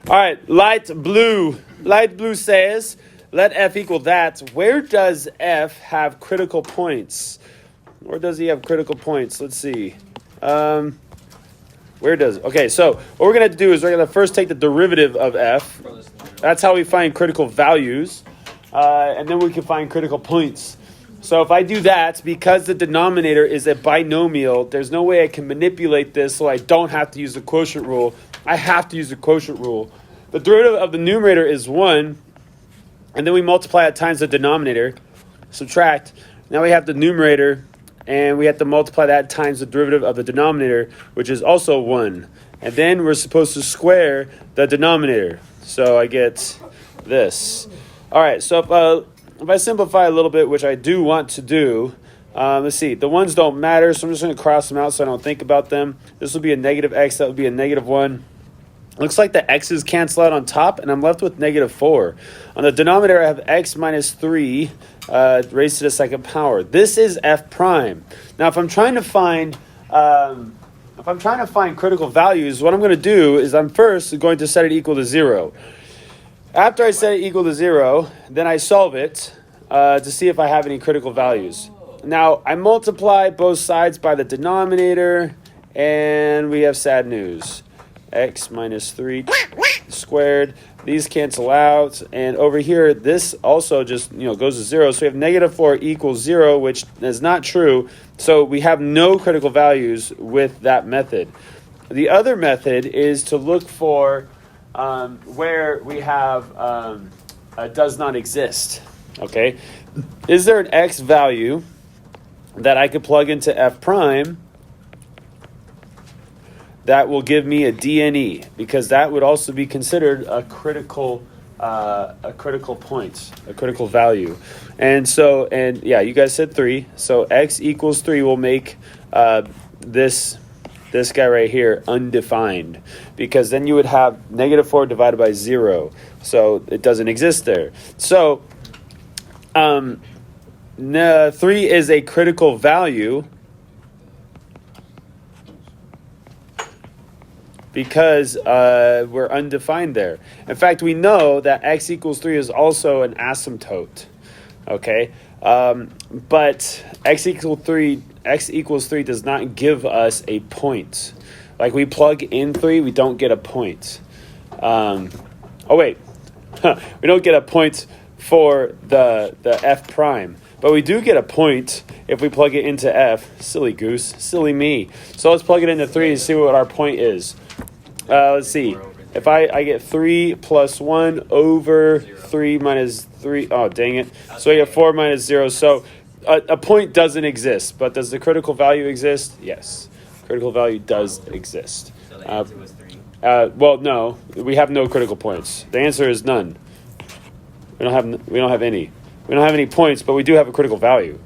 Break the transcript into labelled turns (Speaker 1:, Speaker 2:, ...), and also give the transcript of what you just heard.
Speaker 1: All right, light blue. Light blue says, let F equal that. Where does F have critical points? Where does he have critical points? Let's see. Where does it? Okay, so what we're going to do is we're going to first take the derivative of F. That's how we find critical values. And then we can find critical points. So if I do that, because the denominator is a binomial, there's no way I can manipulate this so I don't have to use the quotient rule. I have to use the quotient rule. The derivative of the numerator is 1, and then we multiply it times the denominator, subtract. Now we have the numerator, and we have to multiply that times the derivative of the denominator, which is also 1. And then we're supposed to square the denominator. So I get this. All right, so if I simplify a little bit, which I do want to do, let's see. The ones don't matter, so I'm just going to cross them out so I don't think about them. This will be a negative x. That would be a negative 1. Looks like the x's cancel out on top, and I'm left with negative 4. On the denominator, I have x minus 3 raised to the second power. This is f prime. Now, if I'm trying to find critical values, what I'm going to do is I'm first going to set it equal to 0. After I set it equal to 0, then I solve it to see if I have any critical values. Now, I multiply both sides by the denominator, and we have sad news. X minus 3 squared. These cancel out. And over here, this also just goes to 0. So we have negative 4 equals 0, which is not true. So we have no critical values with that method. The other method is to look for where we have does not exist. Okay, is there an x value that I could plug into f prime that will give me a DNE? Because that would also be considered a critical point, a critical value. And yeah, you guys said 3. So x equals 3 will make this guy right here undefined, because then you would have negative 4 divided by 0. So it doesn't exist there. So 3 is a critical value because we're undefined there. In fact, we know that x equals 3 is also an asymptote. Okay? But x equals 3 does not give us a point. Like we plug in 3, we don't get a point. We don't get a point for the f prime. But we do get a point if we plug it into f. Silly goose. Silly me. So let's plug it into 3 and see what our point is. Let's see. If I get 3 plus 1 over 3 minus 3. Oh, dang it. So I get 4 minus 0. So a point doesn't exist. But does the critical value exist? Yes. Critical value does exist.
Speaker 2: So the answer was 3?
Speaker 1: Well, no. We have no critical points. The answer is none. We don't have any. We don't have any points, but we do have a critical value.